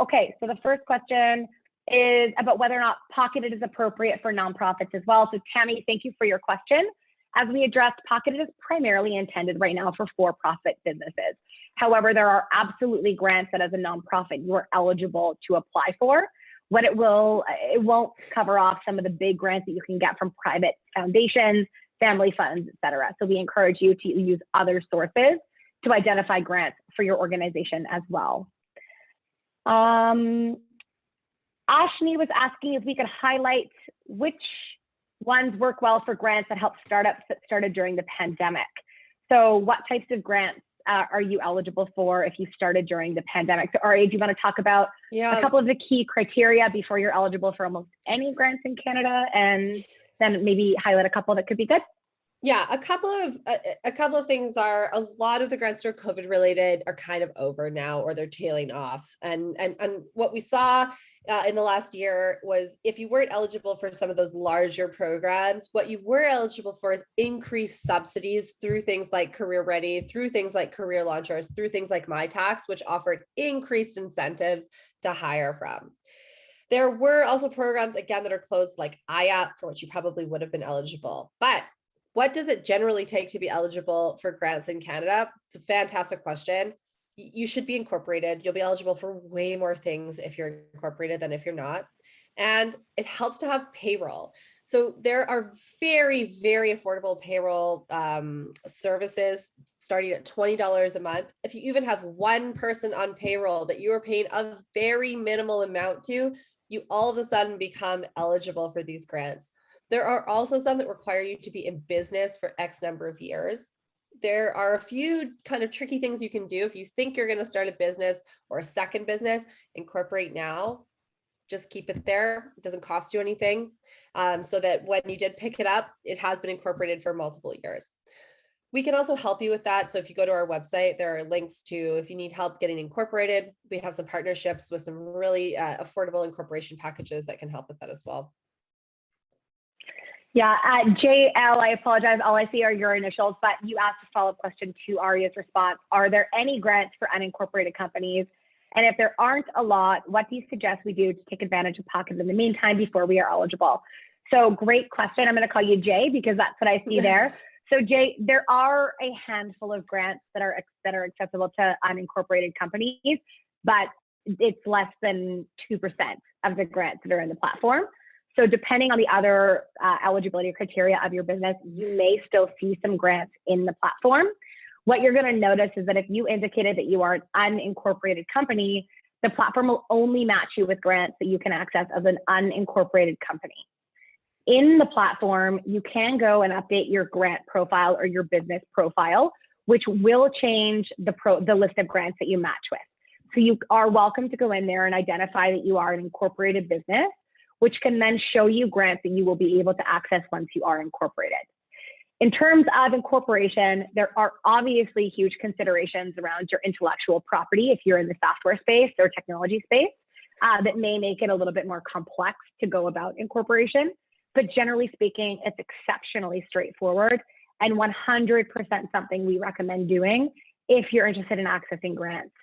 Okay, so the first question is about whether or not Pocketed is appropriate for nonprofits as well. So Tammy, thank you for your question. As we addressed, Pocketed is primarily intended right now for for-profit businesses. However, there are absolutely grants that as a nonprofit you are eligible to apply for. What it won't cover off some of the big grants that you can get from private foundations, family funds, et cetera. So we encourage you to use other sources to identify grants for your organization as well. Ashni was asking if we could highlight which ones work well for grants that help startups that started during the pandemic. So what types of grants are you eligible for if you started during the pandemic? So Aria, do you want to talk about a couple of the key criteria before you're eligible for almost any grants in Canada, and then maybe highlight a couple that could be good? Yeah, a couple of things are, a lot of the grants that are COVID related are kind of over now, or they're tailing off. And what we saw in the last year was, if you weren't eligible for some of those larger programs, what you were eligible for is increased subsidies through things like Career Ready, through things like Career Launchers, through things like My Tax, which offered increased incentives to hire from. There were also programs, again, that are closed, like IAP, for which you probably would have been eligible. But what does it generally take to be eligible for grants in Canada? It's a fantastic question. You should be incorporated. You'll be eligible for way more things if you're incorporated than if you're not. And it helps to have payroll. So there are very, very affordable payroll services starting at $20 a month. If you even have one person on payroll that you are paying a very minimal amount to, you all of a sudden become eligible for these grants. There are also some that require you to be in business for X number of years. There are a few kind of tricky things you can do if you think you're going to start a business or a second business. Incorporate now. Just keep it there. It doesn't cost you anything, so that when you did pick it up, it has been incorporated for multiple years. We can also help you with that. So if you go to our website, there are links to, if you need help getting incorporated, we have some partnerships with some really affordable incorporation packages that can help with that as well. Yeah, JL, I apologize. All I see are your initials, but you asked a follow-up question to Aria's response. Are there any grants for unincorporated companies? And if there aren't a lot, what do you suggest we do to take advantage of Pocket in the meantime before we are eligible? So great question. I'm going to call you Jay because that's what I see there. So Jay, there are a handful of grants that are accessible to unincorporated companies, but it's less than 2% of the grants that are in the platform. So depending on the other eligibility criteria of your business, you may still see some grants in the platform. What you're going to notice is that if you indicated that you are an unincorporated company, the platform will only match you with grants that you can access as an unincorporated company. In the platform, you can go and update your grant profile or your business profile, which will change the list of grants that you match with. So you are welcome to go in there and identify that you are an incorporated business, which can then show you grants that you will be able to access once you are incorporated. In terms of incorporation, there are obviously huge considerations around your intellectual property if you're in the software space or technology space that may make it a little bit more complex to go about incorporation. But generally speaking, it's exceptionally straightforward and 100% something we recommend doing if you're interested in accessing grants.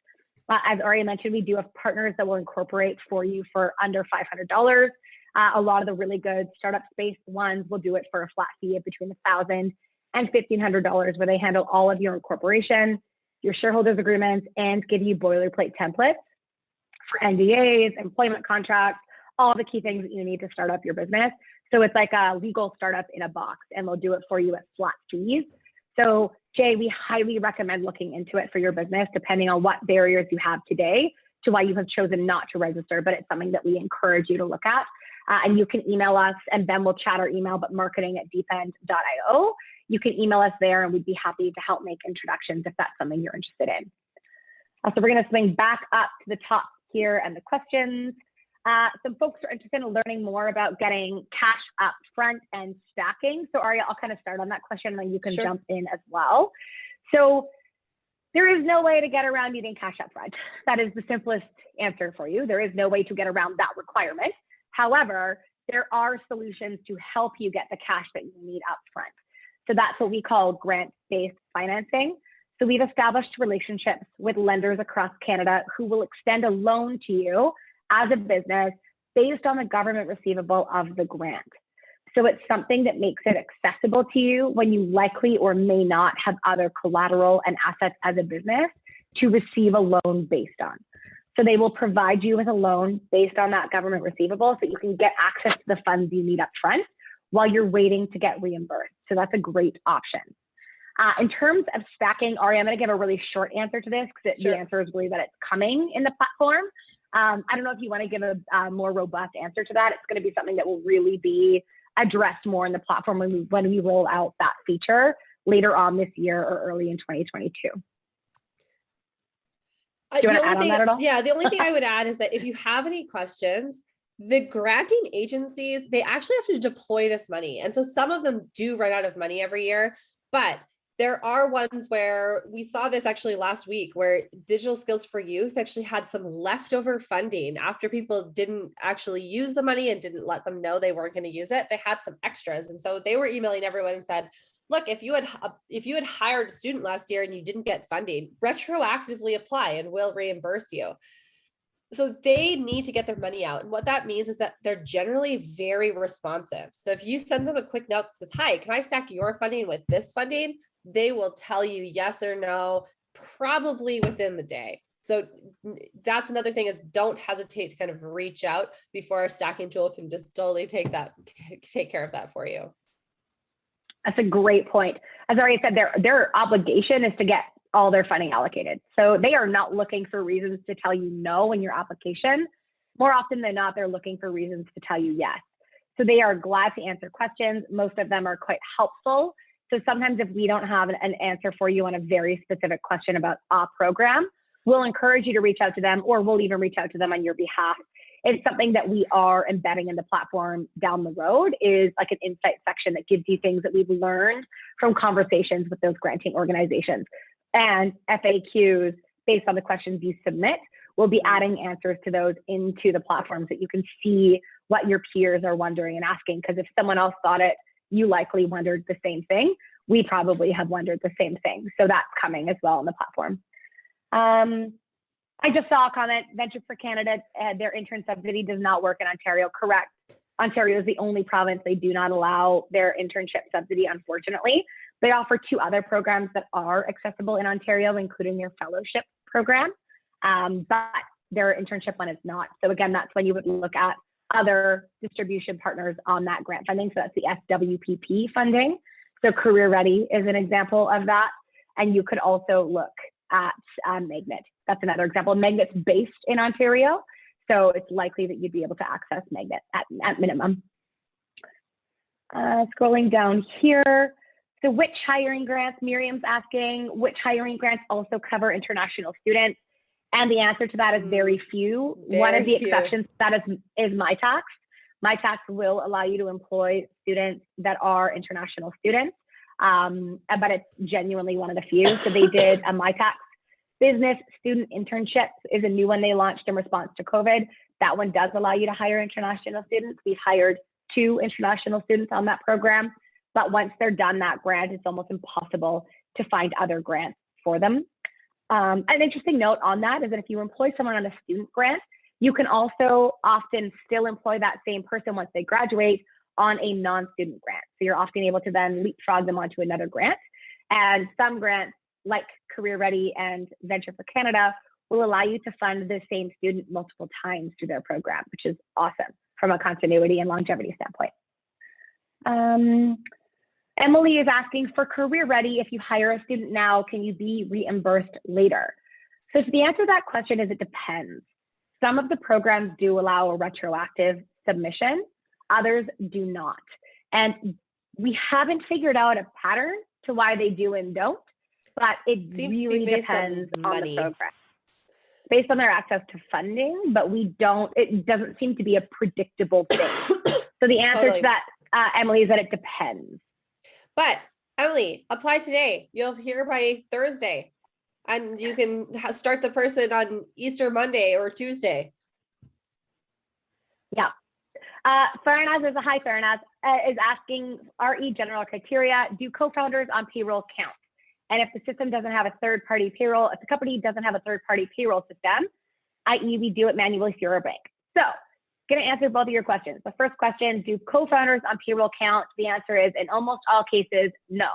As Aria mentioned, we do have partners that will incorporate for you for under $500. A lot of the really good startup space ones will do it for a flat fee of between $1,000 and $1,500, where they handle all of your incorporation, your shareholders agreements, and give you boilerplate templates for NDAs, employment contracts, all the key things that you need to start up your business. So it's like a legal startup in a box, and they'll do it for you at flat fees. So Jay, we highly recommend looking into it for your business, depending on what barriers you have today to why you have chosen not to register, but it's something that we encourage you to look at. And you can email us, and Ben will chat our email, but marketing@deepend.io. You can email us there, and we'd be happy to help make introductions if that's something you're interested in. So we're going to swing back up to the top here and the questions. Some folks are interested in learning more about getting cash up front and stacking. So Aria, I'll kind of start on that question, and then you can jump in as well. So there is no way to get around needing cash up front. That is the simplest answer for you. There is no way to get around that requirement. However, there are solutions to help you get the cash that you need up front. So that's what we call grant-based financing. So we've established relationships with lenders across Canada who will extend a loan to you as a business based on the government receivable of the grant. So it's something that makes it accessible to you when you likely or may not have other collateral and assets as a business to receive a loan based on. So they will provide you with a loan based on that government receivable so you can get access to the funds you need up front while you're waiting to get reimbursed. So that's a great option. In terms of stacking, Ari, I'm going to give a really short answer to this because the answer is really that it's coming in the platform. I don't know if you want to give a more robust answer to that. It's going to be something that will really be addressed more in the platform when we roll out that feature later on this year or early in 2022. Do you want to add on that at all? Yeah, the only thing I would add is that if you have any questions, the granting agencies, they actually have to deploy this money. And so some of them do run out of money every year, but there are ones where we saw this actually last week where Digital Skills for Youth actually had some leftover funding after people didn't actually use the money and didn't let them know they weren't going to use it. They had some extras. And so they were emailing everyone and said, look, if you had hired a student last year and you didn't get funding, retroactively apply and we'll reimburse you. So they need to get their money out. And what that means is that they're generally very responsive. So if you send them a quick note that says, hi, can I stack your funding with this funding? They will tell you yes or no, probably within the day. So that's another thing, is don't hesitate to kind of reach out before a stacking tool can just totally take care of that for you. That's a great point. As I already said, their obligation is to get all their funding allocated. So they are not looking for reasons to tell you no in your application. More often than not, they're looking for reasons to tell you yes. So they are glad to answer questions. Most of them are quite helpful. So sometimes if we don't have an answer for you on a very specific question about a program, we'll encourage you to reach out to them, or we'll even reach out to them on your behalf. It's something that we are embedding in the platform down the road, is like an insight section that gives you things that we've learned from conversations with those granting organizations. And FAQs based on the questions you submit. We'll be adding answers to those into the platform so that you can see what your peers are wondering and asking. Because if someone else thought it, you likely wondered the same thing. We probably have wondered the same thing. So that's coming as well on the platform. I just saw a comment, Venture for Canada, their intern subsidy does not work in Ontario. Correct. Ontario is the only province they do not allow their internship subsidy, unfortunately. They offer 2 other programs that are accessible in Ontario, including their fellowship program, but their internship one is not. So again, that's when you would look at other distribution partners on that grant funding. So that's the SWPP funding. So Career Ready is an example of that. And you could also look at Magnet. That's another example. Magnet's based in Ontario, so it's likely that you'd be able to access Magnet at minimum. Scrolling down here. So which hiring grants, Miriam's asking, which hiring grants also cover international students? And the answer to that is very few. One of the exceptions to that is MyTax. MyTax will allow you to employ students that are international students, but it's genuinely one of the few. So they did a MyTax business student internship is a new one they launched in response to COVID. That one does allow you to hire international students. We've hired 2 international students on that program, but once they're done that grant, it's almost impossible to find other grants for them. An interesting note on that is that if you employ someone on a student grant, you can also often still employ that same person once they graduate on a non-student grant. So you're often able to then leapfrog them onto another grant. And some grants, like Career Ready and Venture for Canada, will allow you to fund the same student multiple times through their program, which is awesome from a continuity and longevity standpoint. Emily is asking, for Career Ready, if you hire a student now, can you be reimbursed later? So the answer to that question is it depends. Some of the programs do allow a retroactive submission, others do not. And we haven't figured out a pattern to why they do and don't, but it seems really depends on the program. Based on their access to funding, but it doesn't seem to be a predictable thing. So the answer to that, Emily, is that it depends. But Emily, apply today. You'll hear by Thursday, and you can start the person on Easter Monday or Tuesday. Yeah. Faranaz, there's a hi Faranaz, is asking RE general criteria. Do co-founders on payroll count? And if the system doesn't have a third-party payroll, if the company doesn't have a third-party payroll system, i.e. we do it manually through our bank. So going to answer both of your questions. The first question, do co-founders on payroll count? The answer is in almost all cases, no.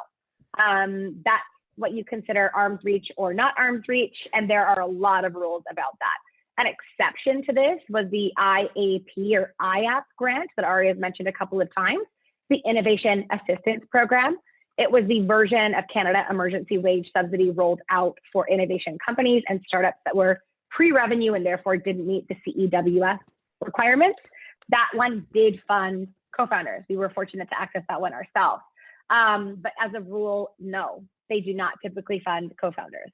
That's what you consider arm's reach or not arm's reach. And there are a lot of rules about that. An exception to this was the IAP or IAP grant that Ari has mentioned a couple of times, the Innovation Assistance Program. It was the version of Canada Emergency Wage Subsidy rolled out for innovation companies and startups that were pre-revenue and therefore didn't meet the CEWS requirements. That one did fund co-founders. We were fortunate to access that one ourselves. But as a rule, no, they do not typically fund co-founders.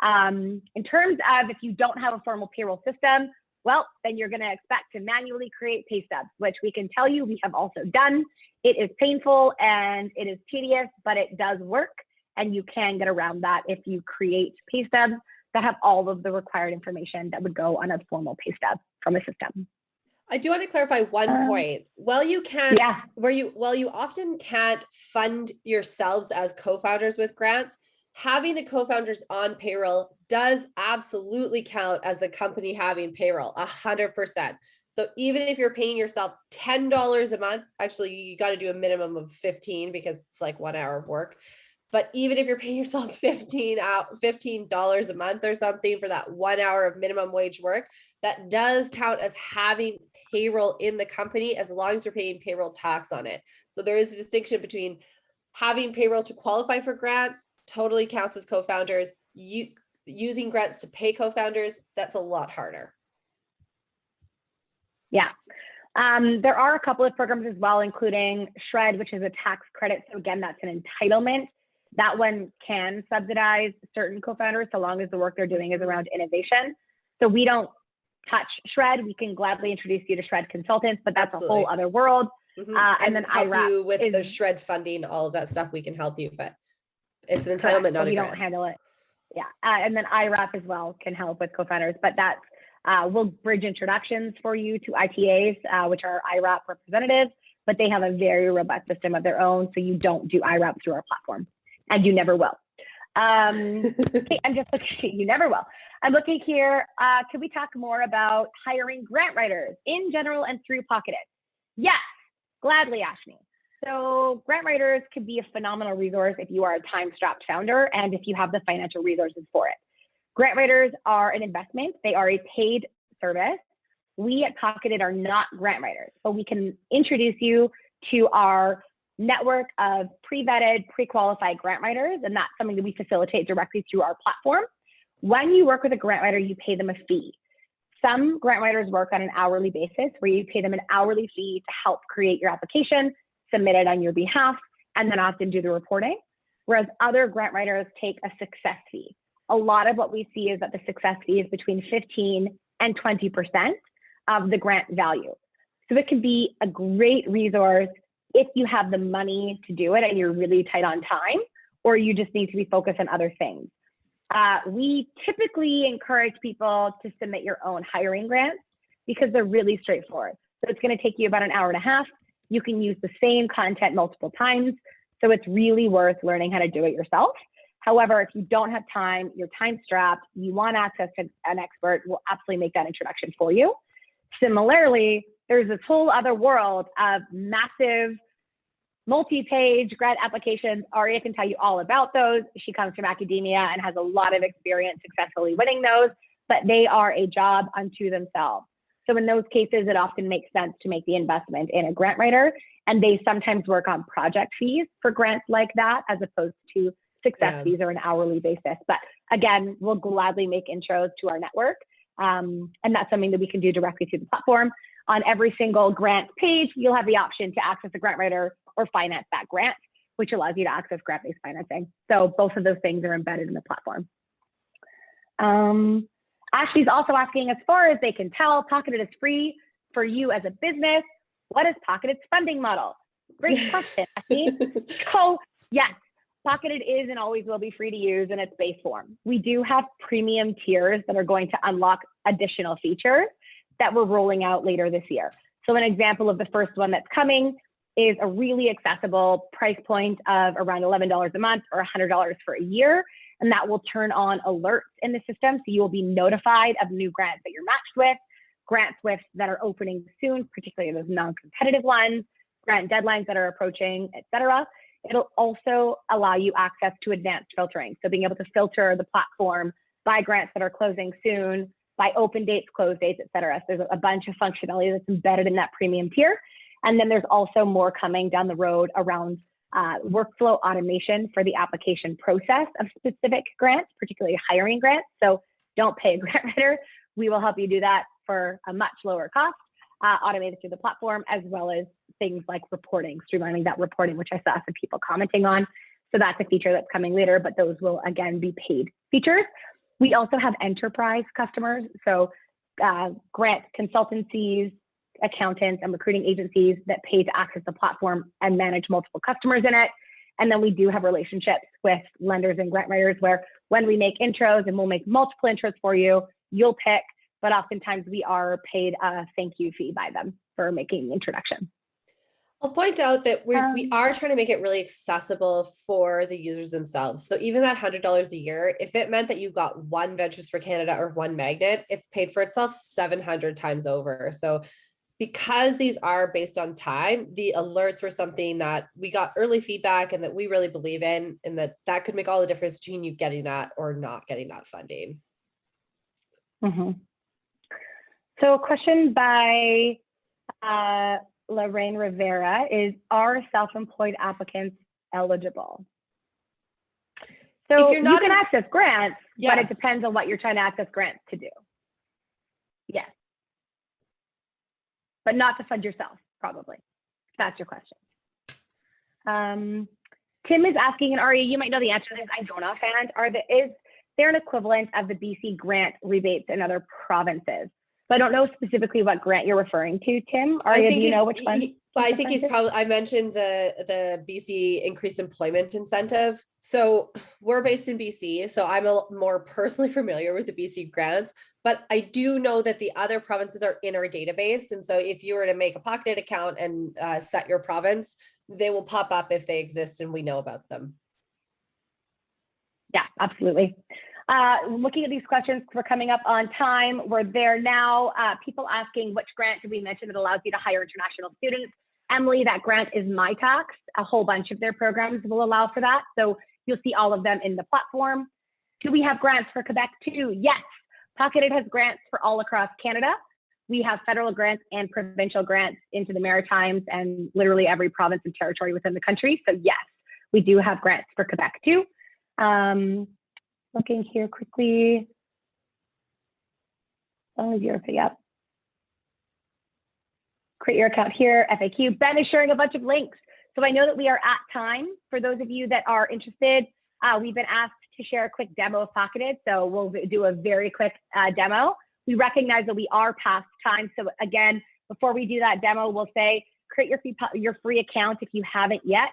In terms of if you don't have a formal payroll system, well, then you're going to expect to manually create pay stubs, which we can tell you we have also done. It is painful and it is tedious, but it does work. And you can get around that if you create pay stubs that have all of the required information that would go on a formal pay stub from a system. I do want to clarify one point. While you often can't fund yourselves as co-founders with grants, having the co-founders on payroll does absolutely count as the company having payroll, 100%. So even if you're paying yourself $10 a month, actually you got to do a minimum of 15 because it's like 1 hour of work. But even if you're paying yourself $15 a month or something for that 1 hour of minimum wage work, that does count as having payroll in the company as long as you're paying payroll tax on it. So there is a distinction between having payroll to qualify for grants, totally counts as co-founders. Using grants to pay co-founders, that's a lot harder. Yeah. There are a couple of programs as well, including SHRED, which is a tax credit. So again, that's an entitlement. That one can subsidize certain co-founders so long as the work they're doing is around innovation. So we don't touch SHRED. We can gladly introduce you to SHRED consultants, but that's a whole other world. And then help you with the SHRED funding, all of that stuff. We can help you, but it's an entitlement, not a grant. We don't handle it. Yeah. And then IRAP as well can help with co-founders, but that's we'll bridge introductions for you to ITAs, which are IRAP representatives, but they have a very robust system of their own. So you don't do IRAP through our platform, and you never will. Okay, I'm just looking, you never will. I'm looking here. Can we talk more about hiring grant writers in general and through Pocketed? Yes, gladly, Ashni. So grant writers could be a phenomenal resource if you are a time-strapped founder and if you have the financial resources for it. Grant writers are an investment. They are a paid service. We at Pocketed are not grant writers, but we can introduce you to our network of pre-vetted, pre-qualified grant writers, and that's something that we facilitate directly through our platform. When you work with a grant writer, you pay them a fee. Some grant writers work on an hourly basis where you pay them an hourly fee to help create your application, submit it on your behalf, and then often do the reporting. Whereas other grant writers take a success fee. A lot of what we see is that the success fee is between 15 and 20% of the grant value. So it can be a great resource if you have the money to do it and you're really tight on time, or you just need to be focused on other things. We typically encourage people to submit your own hiring grants because they're really straightforward. So it's going to take you about an hour and a half. You can use the same content multiple times. So it's really worth learning how to do it yourself. However, if you don't have time, you're time strapped, you want access to an expert, we'll absolutely make that introduction for you. Similarly, there's this whole other world of massive multi-page grant applications. Aria can tell you all about those. She comes from academia and has a lot of experience successfully winning those, but they are a job unto themselves. So in those cases, it often makes sense to make the investment in a grant writer, and they sometimes work on project fees for grants like that, as opposed to success fees or an hourly basis. But again, we'll gladly make intros to our network. And that's something that we can do directly through the platform. On every single grant page, you'll have the option to access a grant writer or finance that grant, which allows you to access grant-based financing. So both of those things are embedded in the platform. Ashley's also asking, as far as they can tell, Pocketed is free for you as a business. What is Pocketed's funding model? Great question, Ashley. So yes, Pocketed is and always will be free to use in its base form. We do have premium tiers that are going to unlock additional features that we're rolling out later this year. So an example of the first one that's coming is a really accessible price point of around $11 a month or $100 for a year. And that will turn on alerts in the system. So you will be notified of new grants that you're matched with, grants that are opening soon, particularly those non-competitive ones, grant deadlines that are approaching, et cetera. It'll also allow you access to advanced filtering. So being able to filter the platform by grants that are closing soon, by open dates, close dates, et cetera. So there's a bunch of functionality that's embedded in that premium tier. And then there's also more coming down the road around workflow automation for the application process of specific grants, particularly hiring grants. So don't pay a grant writer. We will help you do that for a much lower cost, automated through the platform, as well as things like reporting, streamlining that reporting, which I saw some people commenting on. So that's a feature that's coming later, but those will again be paid features. We also have enterprise customers. So grant consultancies, accountants, and recruiting agencies that pay to access the platform and manage multiple customers in it. And then we do have relationships with lenders and grant writers where when we make intros, and we'll make multiple intros for you, you'll pick, but oftentimes we are paid a thank you fee by them for making the introduction. I'll point out that we are trying to make it really accessible for the users themselves. So even that $100 a year, if it meant that you got one Ventures for Canada or one magnet, it's paid for itself 700 times over. So because these are based on time, the alerts were something that we got early feedback and that we really believe in, and that could make all the difference between you getting that or not getting that funding. Mm-hmm. So a question by Lorraine Rivera is, are self-employed applicants eligible? So you can access grants, yes, but it depends on what you're trying to access grants to do. Yes. But not to fund yourself, probably. That's your question. Tim is asking, and Aria, you might know the answer to this, I don't offhand, is there an equivalent of the BC grant rebates in other provinces? So I don't know specifically what grant you're referring to, Tim. Aria, do you know which one? I think he's probably, I mentioned the BC increased employment incentive. So we're based in BC, so I'm more personally familiar with the BC grants, but I do know that the other provinces are in our database. And so if you were to make a Pocketed account and set your province, they will pop up if they exist and we know about them. Yeah, absolutely. Looking at these questions, we're coming up on time. We're there now. People asking which grant did we mention that allows you to hire international students? Emily, that grant is MyTax. A whole bunch of their programs will allow for that. So you'll see all of them in the platform. Do we have grants for Quebec too? Yes. Pocketed has grants for all across Canada. We have federal grants and provincial grants into the Maritimes and literally every province and territory within the country. So yes, we do have grants for Quebec too. Looking here quickly. Yep. Create your account here, FAQ. Ben is sharing a bunch of links. So I know that we are at time. For those of you that are interested, we've been asked to share a quick demo of Pocketed. So we'll do a very quick demo. We recognize that we are past time. So again, before we do that demo, we'll say, create your free account if you haven't yet.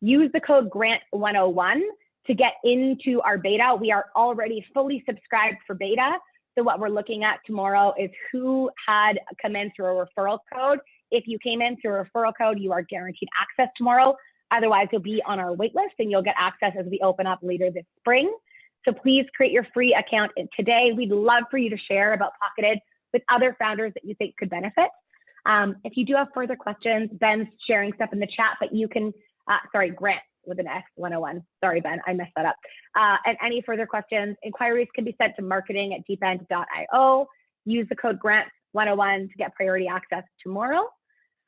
Use the code GRANT101 to get into our beta. We are already fully subscribed for beta. So what we're looking at tomorrow is who had come in through a referral code. If you came in through a referral code, you are guaranteed access tomorrow. Otherwise, you'll be on our wait list and you'll get access as we open up later this spring. So please create your free account today. We'd love for you to share about Pocketed with other founders that you think could benefit. If you do have further questions, Ben's sharing stuff in the chat, but you can, sorry, Grant with an X 101. Sorry, Ben, I messed that up. And any further questions, inquiries can be sent to marketing@deepend.io. Use the code GRANT101 to get priority access tomorrow.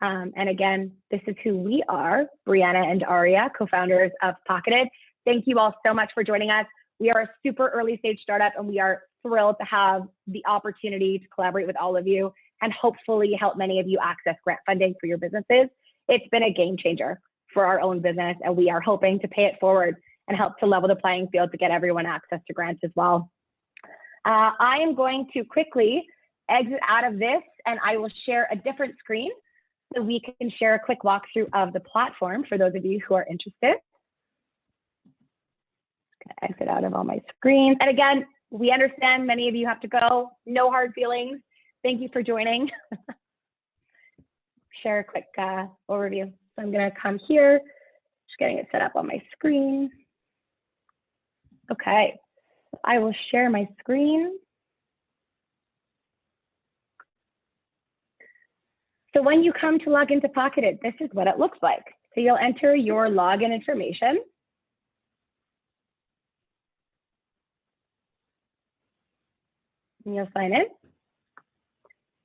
And again, this is who we are, Brianna and Aria, co-founders of Pocketed. Thank you all so much for joining us. We are a super early stage startup and we are thrilled to have the opportunity to collaborate with all of you and hopefully help many of you access grant funding for your businesses. It's been a game changer for our own business and we are hoping to pay it forward and help to level the playing field to get everyone access to grants as well. I am going to quickly exit out of this and I will share a different screen so we can share a quick walkthrough of the platform for those of you who are interested. Exit out of all my screens. And again, we understand many of you have to go. No hard feelings. Thank you for joining. Share a quick overview. So I'm going to come here, just getting it set up on my screen. Okay, I will share my screen. So when you come to log into Pocketed, this is what it looks like. So you'll enter your login information. And you'll sign in.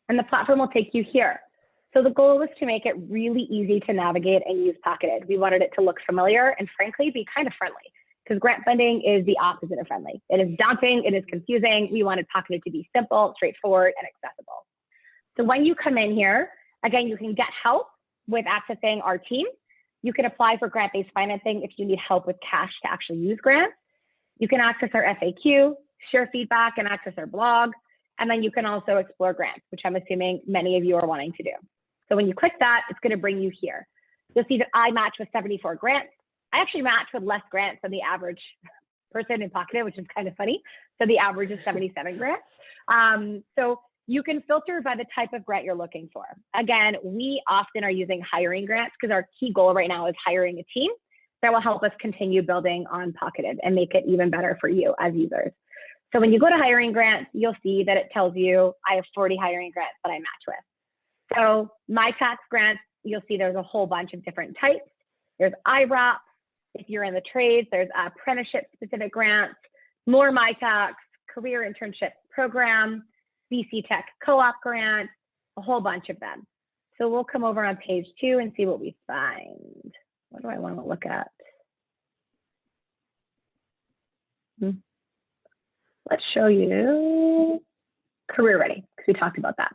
And the platform will take you here. So the goal was to make it really easy to navigate and use Pocketed. We wanted it to look familiar and frankly, be kind of friendly because grant funding is the opposite of friendly. It is daunting, it is confusing. We wanted Pocketed to be simple, straightforward, and accessible. So when you come in here, again, you can get help with accessing our team. You can apply for grant-based financing if you need help with cash to actually use grants. You can access our FAQ, share feedback, and access our blog. And then you can also explore grants, which I'm assuming many of you are wanting to do. So when you click that, it's going to bring you here. You'll see that I match with 74 grants. I actually match with less grants than the average person in Pocketed, which is kind of funny. So the average is 77 grants. So you can filter by the type of grant you're looking for. Again, we often are using hiring grants because our key goal right now is hiring a team that will help us continue building on Pocketed and make it even better for you as users. So when you go to hiring grants, you'll see that it tells you I have 40 hiring grants that I match with. So my tax grants, you'll see there's a whole bunch of different types. There's IROP. If you're in the trades, there's apprenticeship specific grants, more my tax, career internship program, BC Tech co-op grant, a whole bunch of them. So we'll come over on page 2 and see what we find. What do I want to look at? Let's show you career ready because we talked about that.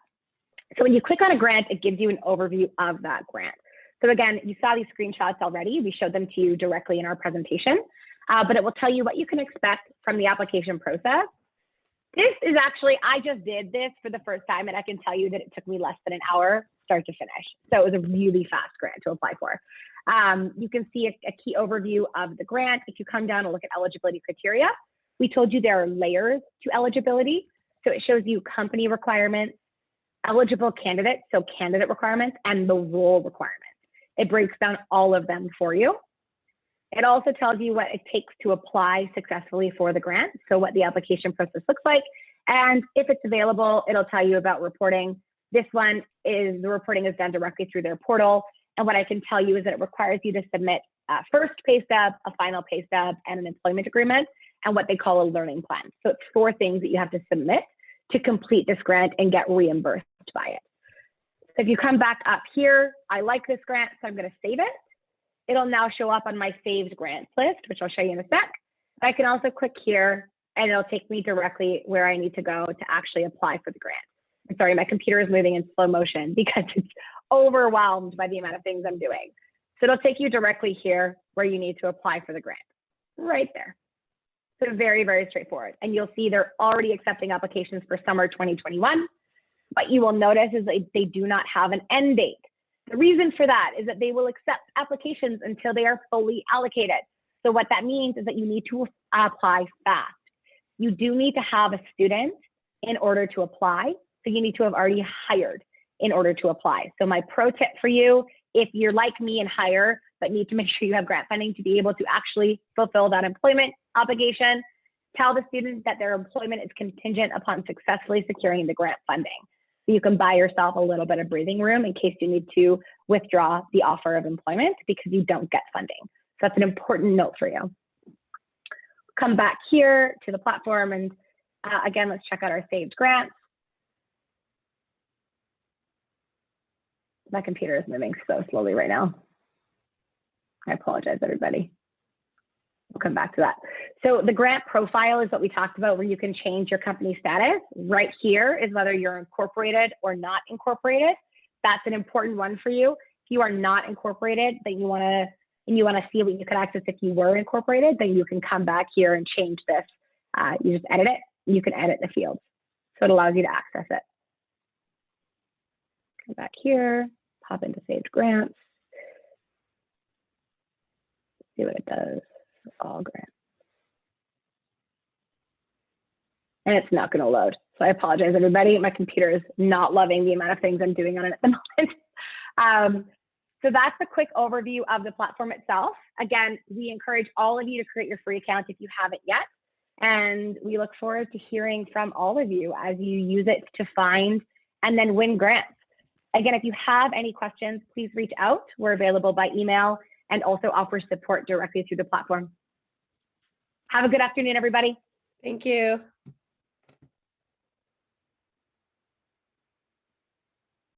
So when you click on a grant, it gives you an overview of that grant. So again, you saw these screenshots already. We showed them to you directly in our presentation, but it will tell you what you can expect from the application process. This is actually, I just did this for the first time and I can tell you that it took me less than an hour start to finish. So it was a really fast grant to apply for. You can see a key overview of the grant. If you come down and look at eligibility criteria, we told you there are layers to eligibility. So it shows you company requirements, eligible candidates, so candidate requirements, and the role requirements. It breaks down all of them for you. It also tells you what it takes to apply successfully for the grant, so what the application process looks like. And if it's available, it'll tell you about reporting. This one is, the reporting is done directly through their portal. And what I can tell you is that it requires you to submit a first pay stub, a final pay stub, and an employment agreement, and what they call a learning plan. So it's 4 things that you have to submit to complete this grant and get reimbursed by it. So if you come back up here, I like this grant, so I'm going to save it. It'll now show up on my saved grants list, which I'll show you in a sec. I can also click here and it'll take me directly where I need to go to actually apply for the grant. I'm sorry, my computer is moving in slow motion because it's overwhelmed by the amount of things I'm doing. So it'll take you directly here where you need to apply for the grant, right there. So very, very straightforward. And you'll see they're already accepting applications for summer 2021. What you will notice is that they do not have an end date. The reason for that is that they will accept applications until they are fully allocated. So what that means is that you need to apply fast. You do need to have a student in order to apply. So you need to have already hired in order to apply. So my pro tip for you, if you're like me and hire, but need to make sure you have grant funding to be able to actually fulfill that employment obligation, tell the student that their employment is contingent upon successfully securing the grant funding. So you can buy yourself a little bit of breathing room in case you need to withdraw the offer of employment because you don't get funding. So that's an important note for you. Come back here to the platform and again, let's check out our saved grants. My computer is moving so slowly right now. I apologize, everybody. We'll come back to that. So the grant profile is what we talked about, where you can change your company status. Right here is whether you're incorporated or not incorporated. That's an important one for you. If you are not incorporated, then you want to see what you could access if you were incorporated, then you can come back here and change this. You just edit it. You can edit the fields. So it allows you to access it. Come back here, pop into saved grants. See what it does. All grants. And it's not going to load. So I apologize, everybody. My computer is not loving the amount of things I'm doing on it at the moment. So that's a quick overview of the platform itself. Again, we encourage all of you to create your free account if you haven't yet. And we look forward to hearing from all of you as you use it to find and then win grants. Again, if you have any questions, please reach out. We're available by email and also offer support directly through the platform. Have a good afternoon, everybody. Thank you.